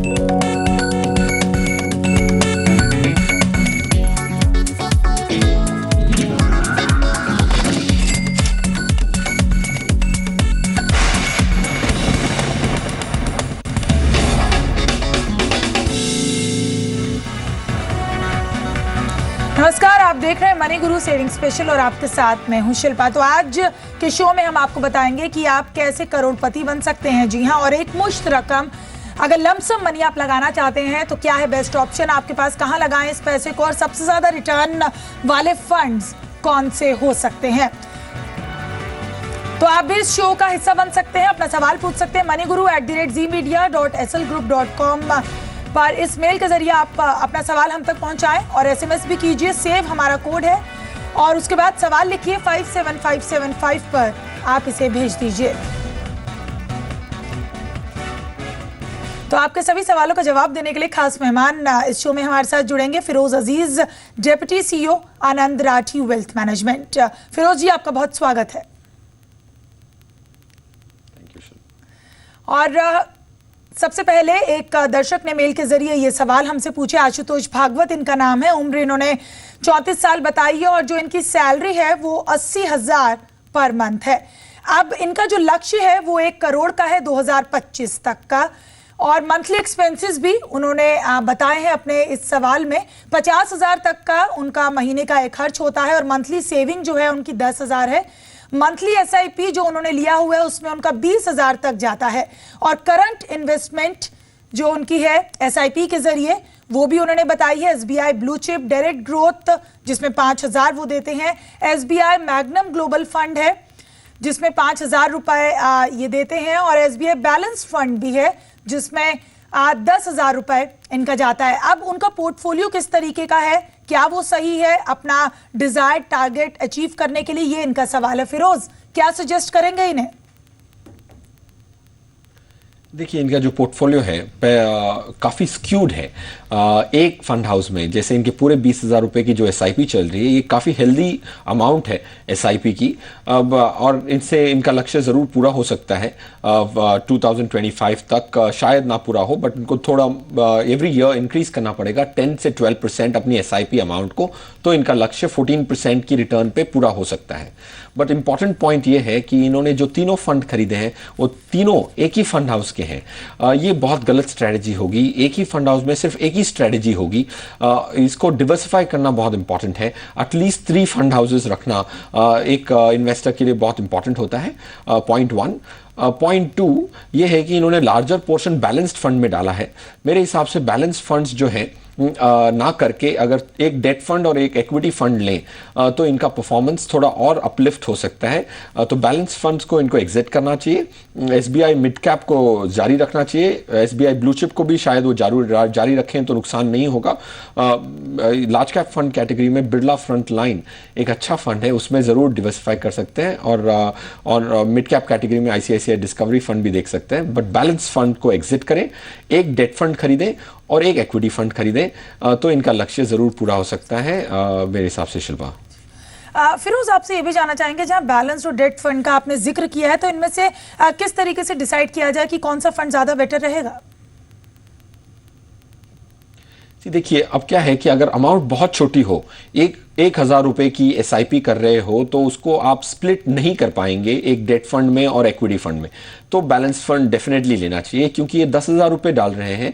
नमस्कार, आप देख रहे हैं मनी गुरु सेविंग स्पेशल और आपके साथ मैं हूं शिल्पा। तो आज के शो में हम आपको बताएंगे कि आप कैसे करोड़पति बन सकते हैं। जी हां, और एक मुश्त रकम अगर लमसम मनी आप लगाना चाहते हैं तो क्या है बेस्ट ऑप्शन आपके पास, कहां लगाएं इस पैसे को और सबसे ज्यादा रिटर्न वाले फंड्स कौन से हो सकते हैं। तो आप भी इस शो का हिस्सा बन सकते हैं, अपना सवाल पूछ सकते हैं moneyGuru@zmedia.slgroup.com पर इस मेल के जरिए आप अपना सवाल हम तक पहुंचाएं और एसएमएस भी कीजिए। सेव हमारा कोड है और उसके बाद सवाल लिखिए 57575 पर आप इसे भेज दीजिए। तो आपके सभी सवालों का जवाब देने के लिए खास मेहमान इस शो में हमारे साथ जुड़ेंगे। फिरोज अजीज, डेप्यूटी सीईओ आनंद राठी वेल्थ मैनेजमेंट। फिरोज जी, आपका बहुत स्वागत है। और सबसे पहले एक दर्शक ने मेल के जरिए ये सवाल हमसे पूछे। आशुतोष भागवत इनका नाम है, उम्र इन्होंने 34 साल बताई है और जो इनकी सैलरी है वो 80,000 पर मंथ है। अब इनका जो लक्ष्य है वो 1 करोड़ का है 2025 तक का, और मंथली एक्सपेंसेस भी उन्होंने बताए हैं अपने इस सवाल में। 50,000 तक का उनका महीने का एक खर्च होता है और मंथली सेविंग जो है उनकी 10,000 है। मंथली एसआईपी जो उन्होंने लिया हुआ है उसमें उनका 20,000 तक जाता है और करंट इन्वेस्टमेंट जो उनकी है एसआईपी के जरिए वो भी उन्होंने बताई है। SBI blue chip direct growth जिसमें 5,000 वो देते हैं। एसबीआई मैग्नम ग्लोबल फंड है जिसमें 5,000 रुपए ये देते हैं और एसबीआई बैलेंस फंड भी है जिसमें 10,000 रुपए इनका जाता है। अब उनका पोर्टफोलियो किस तरीके का है, क्या वो सही है अपना डिजायर्ड टारगेट अचीव करने के लिए, ये इनका सवाल है। फिरोज, क्या सजेस्ट करेंगे इन्हें? देखिए, इनका जो पोर्टफोलियो है काफ़ी स्क्यूड है। एक फंड हाउस में जैसे इनके पूरे 20,000 रुपये की जो एसआईपी चल रही है ये काफ़ी हेल्दी अमाउंट है एसआईपी की। अब और इनसे इनका लक्ष्य ज़रूर पूरा हो सकता है 2025 तक, शायद ना पूरा हो बट इनको थोड़ा एवरी ईयर इंक्रीज करना पड़ेगा 10 से 12% अपनी एसआईपी अमाउंट को, तो इनका लक्ष्य 14% की रिटर्न पे पूरा हो सकता है। बट इंपॉर्टेंट पॉइंट ये है कि इन्होंने जो तीनों फंड खरीदे हैं वो तीनों एक ही फंड हाउस के हैं। ये बहुत गलत स्ट्रैटेजी होगी। एक ही फंड हाउस में सिर्फ एक ही स्ट्रैटेजी होगी। इसको डिवर्सिफाई करना बहुत इंपॉर्टेंट है। एटलीस्ट 3 फंड हाउसेस रखना एक इन्वेस्टर के लिए बहुत इंपॉर्टेंट होता है। पॉइंट 1। पॉइंट 2 ये है कि इन्होंने लार्जर पोर्शन बैलेंस्ड फंड में डाला है। मेरे हिसाब से बैलेंस्ड फंड्स जो है ना करके अगर एक डेट फंड और एक इक्विटी फंड लें तो इनका परफॉर्मेंस थोड़ा और अपलिफ्ट हो सकता है। तो बैलेंस फंड्स को इनको एग्जिट करना चाहिए। एसबीआई मिड कैप को जारी रखना चाहिए। एसबीआई ब्लू चिप को भी शायद वो जारी रखें तो नुकसान नहीं होगा। लार्ज कैप फंड कैटेगरी में बिरला फ्रंट लाइन एक अच्छा फंड है, उसमें ज़रूर डिवर्सिफाई कर सकते हैं। और मिड कैप कैटेगरी में आईसीआईसीआई डिस्कवरी फंड भी देख सकते हैं। बट बैलेंस फंड को एग्जिट करें, एक डेट फंड खरीदें और एक इक्विटी फंड खरीदें तो इनका लक्ष्य जरूर पूरा हो सकता है मेरे हिसाब से। शिल्पा, फिरोज, आपसे ये भी जानना चाहेंगे, जहां बैलेंस और डेट फंड का आपने जिक्र किया है तो इनमें से किस तरीके से डिसाइड किया जाए कि कौन सा फंड ज्यादा बेटर रहेगा? देखिए, अब क्या है कि अगर अमाउंट बहुत छोटी हो, 1,000 रुपए की एसआईपी कर रहे हो तो उसको आप स्प्लिट नहीं कर पाएंगे एक डेट फंड में और इक्विटी फंड में, तो बैलेंस फंड डेफिनेटली लेना चाहिए। क्योंकि ये 10,000 रुपये डाल रहे हैं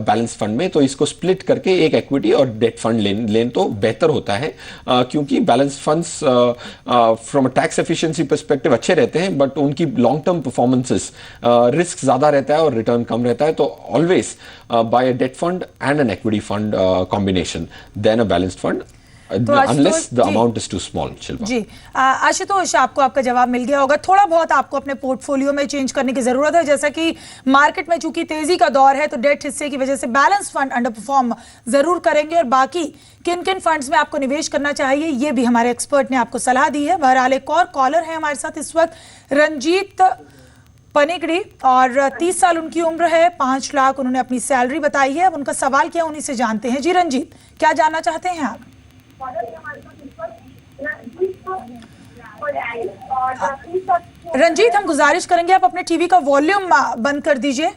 बैलेंस फंड में, तो इसको स्प्लिट करके एक इक्विटी और डेट फंड लें तो बेहतर होता है। क्योंकि balance funds from a tax efficiency perspective अच्छे रहते हैं बट उनकी लॉन्ग टर्म परफॉर्मेंसेस रिस्क ज़्यादा रहता है और रिटर्न कम रहता है। तो always buy a debt fund and an equity fund combination then a balanced fund unless the amount is too small। जी, आशुतोष, आपको आपका जवाब मिल गया होगा। थोड़ा बहुत आपको अपने पोर्टफोलियो में चेंज करने की जरूरत है, जैसा कि मार्केट में चूंकि तेजी का दौर है तो डेट हिस्से की वजह से बैलेंस फंड अंडर परफॉर्म जरूर करेंगे और बाकी किन किन फंड्स में आपको निवेश करना चाहिए ये भी हमारे एक्सपर्ट ने आपको सलाह दी है। बहरहाल एक और कॉलर है हमारे साथ इस वक्त, रंजीत पनिकड़ी, और 30 साल उनकी उम्र है, 5 लाख उन्होंने अपनी सैलरी बताई है। अब उनका सवाल क्या उन्हीं से जानते हैं। जी रंजीत, क्या जानना चाहते हैं आप? रंजीत, हम गुजारिश करेंगे आप अपने टीवी का वॉल्यूम बंद कर दीजिए।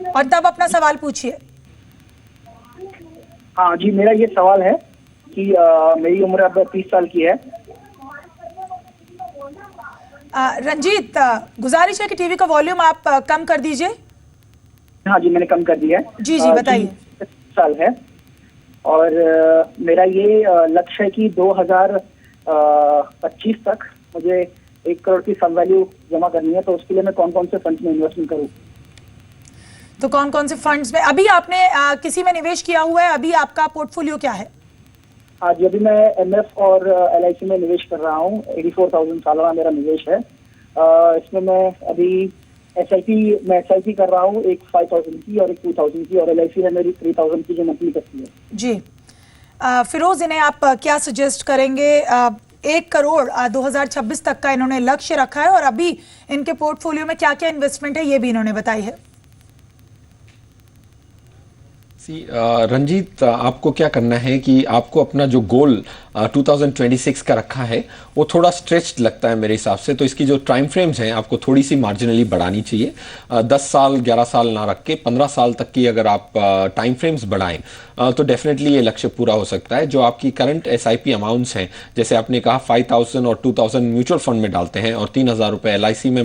और तब अपना सवाल पूछिए। हाँ जी, मेरा ये सवाल है कि मेरी उम्र अब 30 साल की है। रंजीत, गुजारिश है कि टीवी का वॉल्यूम आप कम कर दीजिए। हाँ जी, मैंने कम कर दिया है। जी जी, बताइए। 30 साल है और मेरा ये लक्ष्य है कि 2025 तक मुझे 1 करोड़ की सम वैल्यू जमा करनी है, तो उसके लिए मैं कौन कौन से फंड्स में इन्वेस्टमेंट करूँ? तो कौन कौन से फंड्स में अभी आपने किसी में निवेश किया हुआ है? अभी आपका पोर्टफोलियो क्या है? हाँ जी, अभी मैं एमएफ और एलआईसी में निवेश कर रहा हूँ। 84,000 सालाना मेरा निवेश है। इसमें मैं अभी एसआईपी कर रहा हूँ, एक 5,000 की और एक 2,000 की, और एलआईसी है मेरी 3,000 की जो मंथली करती है। जी, फिरोज, इन्हें आप क्या सजेस्ट करेंगे? 1 करोड़ 2026 तक का इन्होंने लक्ष्य रखा है और अभी इनके पोर्टफोलियो में क्या क्या इन्वेस्टमेंट है ये भी इन्होंने बताई है। रंजीत, आपको क्या करना है कि आपको अपना जो गोल 2026 का रखा है वो थोड़ा स्ट्रेच्ड लगता है मेरे हिसाब से, तो इसकी जो टाइम फ्रेम्स हैं आपको थोड़ी सी मार्जिनली बढ़ानी चाहिए। 10 साल 11 साल ना रख के 15 साल तक की अगर आप टाइम फ्रेम्स बढ़ाएं तो डेफिनेटली ये लक्ष्य पूरा हो सकता है। जो आपकी करंट एसआईपी अमाउंट्स हैं, जैसे आपने कहा 5,000 और 2,000 म्यूचुअल फंड में डालते हैं और 3,000 रुपये एलआईसी में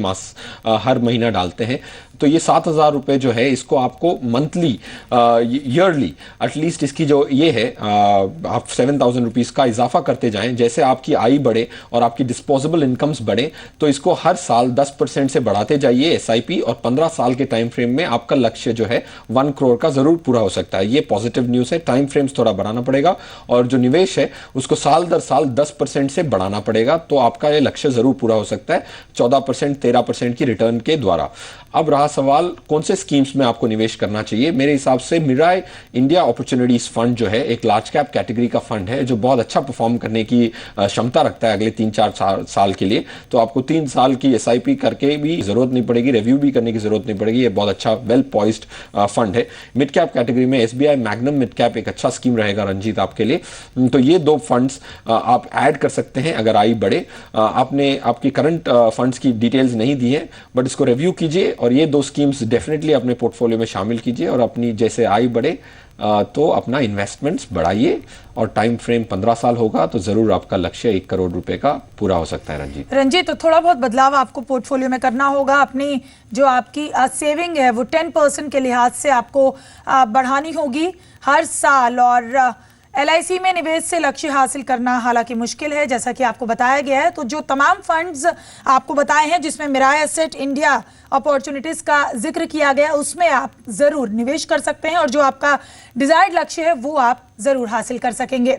हर महीना डालते हैं, तो ये 7,000 रुपये जो है इसको आपको मंथली ईयरली एटलीस्ट इसकी जो ये है आप 7,000 रुपीज़ का इजाफा करते जाएं। जैसे आपकी आय बढ़े और आपकी डिस्पोजेबल इनकम्स बढ़े तो इसको हर साल 10% से बढ़ाते जाइए एसआईपी, और 15 साल के टाइम फ्रेम में आपका लक्ष्य जो है 1 करोड़ का जरूर पूरा हो सकता है। ये पॉजिटिव न्यूज़ है। टाइम फ्रेम्स थोड़ा बढ़ाना पड़ेगा और जो निवेश है उसको साल दर साल 10% से बढ़ाना पड़ेगा, तो आपका ये लक्ष्य जरूर पूरा हो सकता है 14% 13% की रिटर्न के द्वारा। अब रहा सवाल कौन से स्कीम्स में आपको निवेश करना चाहिए। मेरे हिसाब से मिराय इंडिया अपॉर्चुनिटीज फंड जो है एक लार्ज कैप कैटेगरी का फंड है जो बहुत अच्छा परफॉर्म करने की क्षमता रखता है अगले 3-4 साल के लिए। तो आपको 3 साल की एसआईपी करके भी जरूरत नहीं पड़ेगी, रिव्यू भी करने की जरूरत नहीं पड़ेगी। ये बहुत अच्छा वेल पॉइज्ड फंड है। मिड कैप कैटेगरी में एसबीआई मैग्नम मिड कैप एक अच्छा स्कीम रहेगा रंजीत आपके लिए। तो ये 2 फंड्स आप ऐड कर सकते हैं अगर आय बढ़े। आपने आपकी करंट फंड्स की डिटेल्स नहीं दी है, बट इसको रिव्यू कीजिए और ये 2 स्कीम्स डेफिनेटली अपने पोर्टफोलियो में शामिल कीजिए और अपनी जैसे आय बढ़े तो अपना इन्वेस्टमेंट्स बढ़ाइए और टाइम फ्रेम 15 साल होगा तो जरूर आपका लक्ष्य 1 करोड़ रुपए का पूरा हो सकता है। रंजीत, तो थोड़ा बहुत बदलाव आपको पोर्टफोलियो में करना होगा। अपनी जो आपकी सेविंग है वो 10% के लिहाज से आपको बढ़ानी होगी हर साल, और एलआईसी में निवेश से लक्ष्य हासिल करना हालांकि मुश्किल है जैसा कि आपको बताया गया है। तो जो तमाम फंड्स आपको बताए हैं जिसमें मिराय एसेट इंडिया अपॉर्चुनिटीज का जिक्र किया गया उसमें आप जरूर निवेश कर सकते हैं और जो आपका डिजायर्ड लक्ष्य है वो आप जरूर हासिल कर सकेंगे।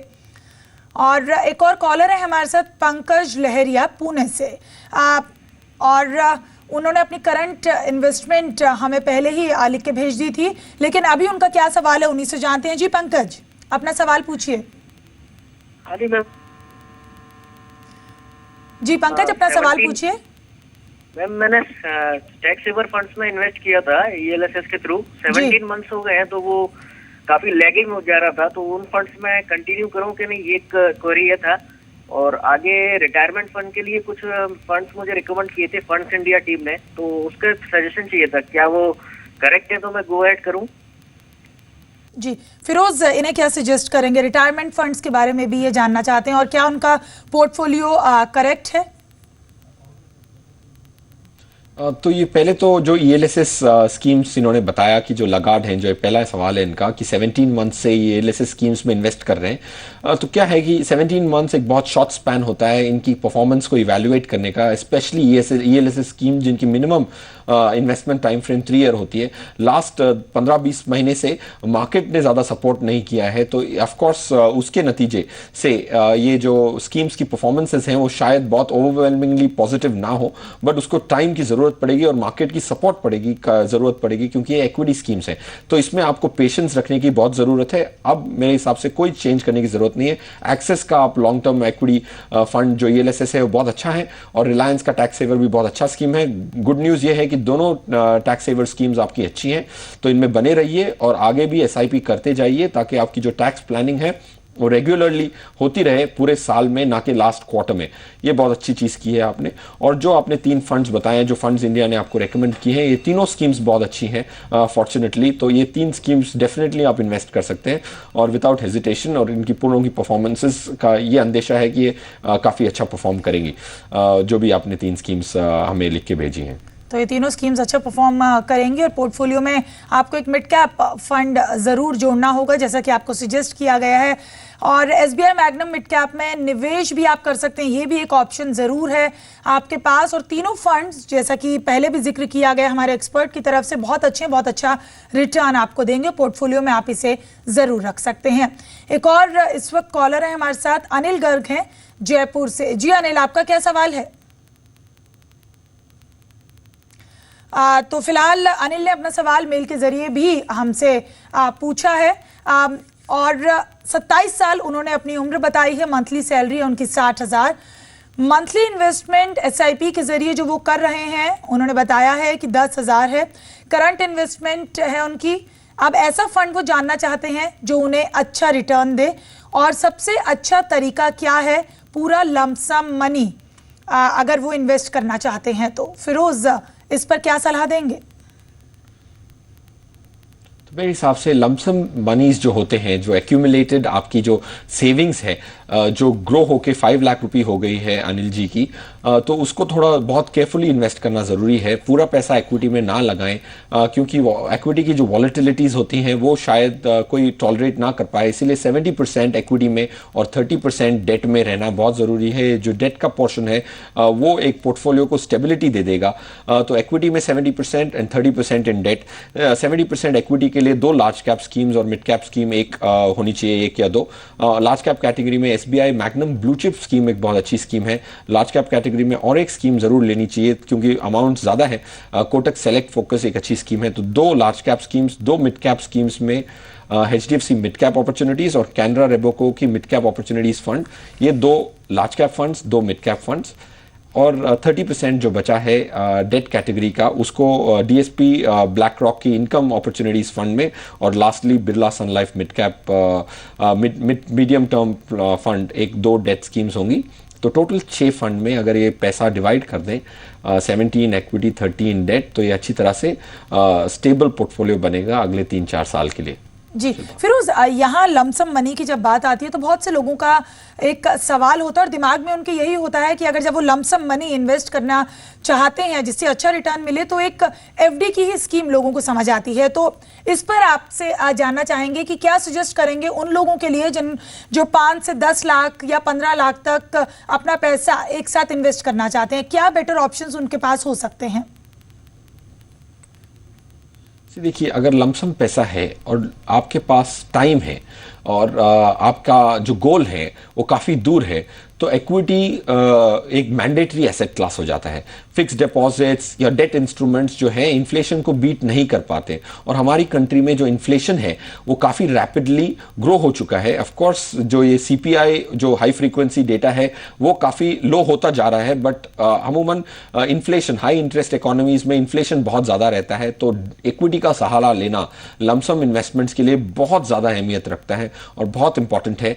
और एक और कॉलर है हमारे साथ, पंकज लहरिया पुणे से, और उन्होंने अपनी करंट इन्वेस्टमेंट हमें पहले ही लिख के भेज दी थी, लेकिन अभी उनका क्या सवाल है उन्हीं से जानते हैं। जी पंकज, अपना सवाल पूछिए। हाँ जी मैम। जी पंकज, अपना सवाल पूछिए। मैम, मैंने टैक्स सेवर फंड्स में इन्वेस्ट किया था ईएलएसएस के थ्रू। 17 मंथ्स हो गए हैं तो वो काफी लैगिंग हो जा रहा था, तो उन फंड्स में कंटिन्यू करूं कि नहीं, एक क्वेरी ये था। और आगे रिटायरमेंट फंड के लिए कुछ फंड्स मुझे रिकमेंड किए थे फंड्स इंडिया टीम ने, तो उसका सजेशन चाहिए था, क्या वो करेक्ट है तो मैं गो एड करूं? जी फिरोज, इन्हें क्या सजेस्ट करेंगे? रिटायरमेंट फंड्स के बारे में भी ये जानना चाहते हैं और क्या उनका पोर्टफोलियो करेक्ट है? तो ये पहले तो जो ईएलएसएस स्कीम्स इन्होंने बताया कि जो लगाड हैं, जो पहला सवाल है इनका कि 17 मंथ से ईएलएसएस स्कीम्स में इन्वेस्ट कर रहे हैं, तो क्या है कि 17 मंथ्स एक बहुत शॉर्ट स्पैन होता है इनकी परफॉर्मेंस को इवैल्यूएट करने का, स्पेशली ईएलएसएस स्कीम जिनकी minimum investment time frame 3 year होती है। लास्ट 15-20 महीने से मार्केट ने ज़्यादा सपोर्ट नहीं किया है, तो ऑफकोर्स उसके नतीजे से ये जो स्कीम्स की परफॉर्मेंसेस हैं वो शायद बहुत ओवरवेलमिंगली पॉजिटिव ना हो, बट उसको टाइम की ज़रूरत पड़ेगी और मार्केट की सपोर्ट ज़रूरत पड़ेगी क्योंकि ये इक्विटी स्कीम्स हैं। तो इसमें आपको पेशेंस रखने की बहुत ज़रूरत है। अब मेरे हिसाब से कोई चेंज करने की ज़रूरत नहीं है। एक्सेस का आप लॉन्ग टर्म इक्विटी फंड जो ईएलएसएस है वो बहुत अच्छा है और रिलायंस का टैक्स सेवर भी बहुत अच्छा स्कीम है। गुड न्यूज़ ये है कि दोनों टैक्स सेवर स्कीम्स आपकी अच्छी हैं, तो इनमें बने रहिए और आगे भी एसआईपी करते जाइए ताकि आपकी जो टैक्स प्लानिंग है वो रेगुलरली होती रहे पूरे साल में, ना कि लास्ट क्वार्टर में। ये बहुत अच्छी चीज़ की है आपने। और जो आपने 3 फंड्स बताए, जो फंड्स इंडिया ने आपको रेकमेंड किए हैं, ये तीनों स्कीम्स बहुत अच्छी हैं फॉर्चुनेटली। तो ये 3 स्कीम्स डेफिनेटली आप इन्वेस्ट कर सकते हैं और विदाउट हेजिटेशन। और इनकी पूर्णों की परफॉर्मेंसेस का ये अंदेशा है कि ये काफ़ी अच्छा परफॉर्म करेंगी, जो भी आपने 3 स्कीम्स हमें लिख के भेजी हैं। तो ये तीनों स्कीम्स अच्छा परफॉर्म करेंगी और पोर्टफोलियो में आपको एक मिड कैप फंड ज़रूर जोड़ना होगा, जैसा कि आपको सजेस्ट किया गया है। और SBI मैग्नम मिड कैप में निवेश भी आप कर सकते हैं, ये भी एक ऑप्शन ज़रूर है आपके पास। और तीनों फंड्स, जैसा कि पहले भी जिक्र किया गया हमारे एक्सपर्ट की तरफ से, बहुत अच्छे, बहुत अच्छा रिटर्न आपको देंगे। पोर्टफोलियो में आप इसे ज़रूर रख सकते हैं। एक और इस वक्त कॉलर है हमारे साथ, अनिल गर्ग हैं जयपुर से। जी अनिल, आपका क्या सवाल है? तो फिलहाल अनिल ने अपना सवाल मेल के जरिए भी हमसे पूछा है। और 27 साल उन्होंने अपनी उम्र बताई है, मंथली सैलरी है उनकी 60,000। मंथली इन्वेस्टमेंट SIP के जरिए जो वो कर रहे हैं, उन्होंने बताया है कि 10,000 है। करंट इन्वेस्टमेंट है उनकी। अब ऐसा फंड वो जानना चाहते हैं जो उन्हें अच्छा रिटर्न दे, और सबसे अच्छा तरीका क्या है पूरा लमसम मनी अगर वो इन्वेस्ट करना चाहते हैं। तो फिरोज, इस पर क्या सलाह देंगे? तो मेरे हिसाब से लमसम मनीज जो होते हैं, जो एक्यूमुलेटेड आपकी जो सेविंग्स है, जो ग्रो होके 5 लाख रुपए हो गई है अनिल जी की, तो उसको थोड़ा बहुत केयरफुली इन्वेस्ट करना ज़रूरी है। पूरा पैसा इक्विटी में ना लगाएं, क्योंकि इक्विटी की जो वॉलेटिलिटीज़ होती हैं वो शायद कोई टॉलरेट ना कर पाए। इसीलिए 70% इक्विटी में और 30% डेट में रहना बहुत ज़रूरी है। जो डेट का पोर्शन है वो एक पोर्टफोलियो को स्टेबिलिटी दे देगा। तो इक्विटी में 70% एंड 30% इन डेट। 70% इक्विटी के लिए 2 लार्ज कैप स्कीम्स और मिड कैप स्कीम एक होनी चाहिए, 1 या 2। लार्ज कैप कैटेगरी में SBI magnum blue chip scheme एक बहुत अच्छी स्कीम है। लार्ज कैप कैटेगरी में और एक स्कीम जरूर लेनी चाहिए क्योंकि अमाउंट ज्यादा है। कोटक सेलेक्ट फोकस एक अच्छी स्कीम है। तो 2 large cap schemes, 2 mid cap schemes में HDFC मिड कैप अपॉर्चुनिटीज और कैनरा रेबोको की मिड कैप अपॉर्चुनिटीज फंड, ये 2 large cap funds, 2 mid cap funds. और 30% जो बचा है डेट कैटेगरी का, उसको DSP ब्लैक रॉक की इनकम अपॉर्चुनिटीज फंड में, और lastly Birla Sun Life mid cap medium term fund, 1-2 debt schemes होंगी। तो टोटल 6 फंड में अगर ये पैसा डिवाइड कर दें, 70 इन इक्विटी, 30 इन डेट, तो ये अच्छी तरह से स्टेबल पोर्टफोलियो बनेगा अगले 3-4 साल के लिए। जी फिरोज, यहाँ लमसम मनी की जब बात आती है तो बहुत से लोगों का एक सवाल होता है और दिमाग में उनके यही होता है कि अगर जब वो लमसम मनी इन्वेस्ट करना चाहते हैं जिससे अच्छा रिटर्न मिले, तो एक FD की ही स्कीम लोगों को समझ आती है। तो इस पर आपसे जानना चाहेंगे कि क्या सजेस्ट करेंगे उन लोगों के लिए जो 5 से 10 लाख या 15 लाख तक अपना पैसा एक साथ इन्वेस्ट करना चाहते हैं, क्या बेटर ऑप्शंस उनके पास हो सकते हैं? देखिए, अगर लमसम पैसा है और आपके पास टाइम है और आपका जो गोल है वो काफ़ी दूर है, तो इक्विटी एक मैंडेटरी एसेट क्लास हो जाता है। फिक्स डिपॉजिट्स या डेट इंस्ट्रूमेंट्स जो है इन्फ्लेशन को बीट नहीं कर पाते, और हमारी कंट्री में जो इन्फ्लेशन है वो काफ़ी रैपिडली ग्रो हो चुका है। ऑफ कोर्स जो ये CPI जो हाई फ्रीक्वेंसी डेटा है वो काफ़ी लो होता जा रहा है, बट अमूमन इन्फ्लेशन, हाई इंटरेस्ट इकोनॉमीज में इन्फ्लेशन बहुत ज़्यादा रहता है। तो इक्विटी का सहारा लेना लमसम इन्वेस्टमेंट्स के लिए बहुत ज़्यादा अहमियत रखता है और बहुत इंपॉर्टेंट है।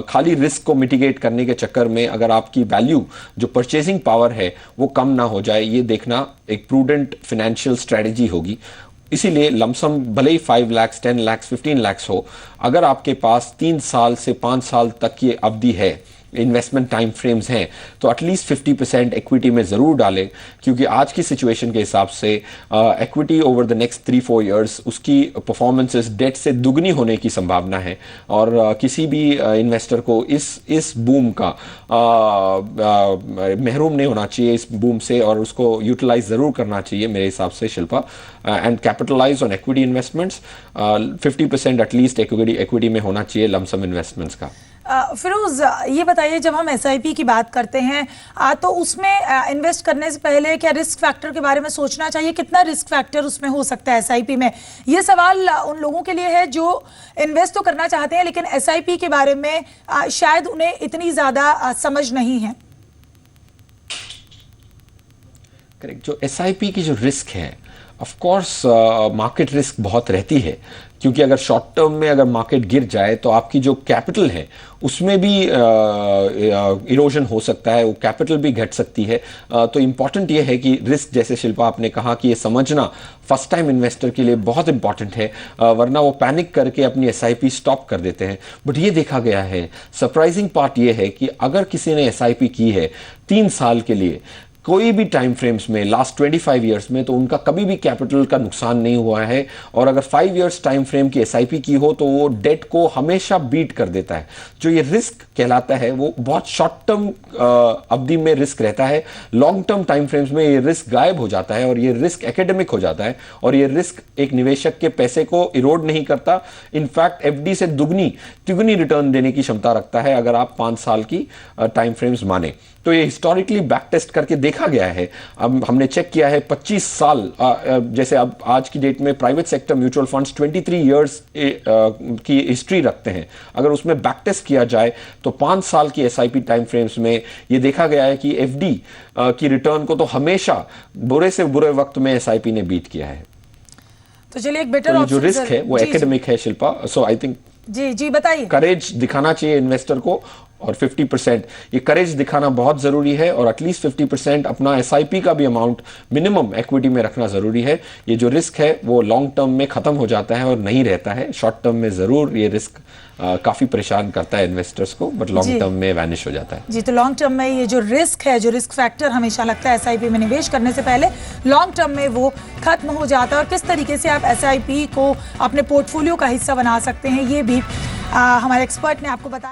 खाली रिस्क को मिटिगेट करने के चक्कर में अगर आपकी वैल्यू, जो परचेजिंग पावर है, वो कम ना हो जाए, ये देखना एक प्रूडेंट फाइनेंशियल स्ट्रेटजी होगी। इसीलिए लमसम भले ही 5 लाख, 10 लाख, 15 लाख हो, अगर आपके पास 3 साल से 5 साल तक ये अवधि है, इन्वेस्टमेंट टाइम फ्रेम्स हैं, तो एटलीस्ट 50% इक्विटी में ज़रूर डालें, क्योंकि आज की सिचुएशन के हिसाब से equity over the next 3-4 years उसकी परफॉर्मेंसेस डेट से दुगनी होने की संभावना है। और किसी भी इन्वेस्टर को इस बूम का महरूम नहीं होना चाहिए, इस बूम से, और उसको यूटिलाइज ज़रूर करना चाहिए मेरे हिसाब से Shilpa, and capitalise on equity investments. 50% at least equity में होना चाहिए लमसम इन्वेस्टमेंट्स का। फिरोज, ये बताइए, जब हम SIP की बात करते हैं तो उसमें इन्वेस्ट करने से पहले क्या रिस्क फैक्टर के बारे में सोचना चाहिए? कितना रिस्क फैक्टर उसमें हो सकता है SIP में? ये सवाल उन लोगों के लिए है जो इन्वेस्ट तो करना चाहते हैं लेकिन SIP के बारे में शायद उन्हें इतनी ज़्यादा समझ नहीं है। करेक्ट। जो SIP की जो रिस्क है ऑफ कोर्स मार्केट रिस्क बहुत रहती है, क्योंकि अगर शॉर्ट टर्म में अगर मार्केट गिर जाए तो आपकी जो कैपिटल है उसमें भी इरोजन हो सकता है, वो कैपिटल भी घट सकती है। तो इम्पॉर्टेंट ये है कि रिस्क, जैसे शिल्पा आपने कहा, कि ये समझना फर्स्ट टाइम इन्वेस्टर के लिए बहुत इंपॉर्टेंट है, वरना वो पैनिक करके अपनी SIP स्टॉप कर देते हैं। बट ये देखा गया है, सरप्राइजिंग पार्ट ये है कि अगर किसी ने SIP की है 3 साल के लिए कोई भी टाइम फ्रेम्स में लास्ट 25 ईयर्स में, तो उनका कभी भी कैपिटल का नुकसान नहीं हुआ है। और अगर 5 इयर्स टाइम फ्रेम की SIP की हो तो वो डेट को हमेशा बीट कर देता है। जो ये रिस्क कहलाता है वो बहुत शॉर्ट टर्म अवधि में रिस्क रहता है, लॉन्ग टर्म टाइम फ्रेम्स में ये रिस्क गायब हो जाता है और ये रिस्क एकेडमिक हो जाता है। और ये रिस्क एक निवेशक के पैसे को इरोड नहीं करता, इनफैक्ट FD से तिगुनी रिटर्न देने की क्षमता रखता है अगर आप 5 साल की टाइम फ्रेम्स माने। तो ये हिस्टोरिकली बैक टेस्ट करके देखा गया है। अब हमने चेक किया है 25 साल, जैसे अब आज की डेट में private sector mutual funds 23 years की हिस्ट्री रखते हैं। अगर उसमें बैक टेस्ट किया जाए तो 5 साल की SIP टाइम फ्रेम्स में ये देखा गया है कि FD की रिटर्न को तो हमेशा बुरे से बुरे वक्त में SIP ने बीट किया है। तो चलिए एक बेटर तो जो रिस्क है वो एकेडमिक है शिल्पा। सो आई थिंक जी बताइए। करेज दिखाना चाहिए इन्वेस्टर को, और 50% ये करेज दिखाना बहुत जरूरी है, और एटलीस्ट 50% अपना SIP का भी अमाउंट मिनिमम इक्विटी में रखना जरूरी है। ये जो रिस्क है वो लॉन्ग टर्म में खत्म हो जाता है और नहीं रहता है। शॉर्ट टर्म में जरूर ये रिस्क काफी परेशान करता है इन्वेस्टर्स को, बट लॉन्ग टर्म में वैनिश हो जाता है। जी, तो लॉन्ग टर्म में ये जो रिस्क है, जो रिस्क फैक्टर हमेशा लगता है SIP में निवेश करने से पहले, लॉन्ग टर्म में वो खत्म हो जाता है। और किस तरीके से आप SIP को अपने पोर्टफोलियो का हिस्सा बना सकते हैं, ये भी हमारे एक्सपर्ट ने आपको बताया।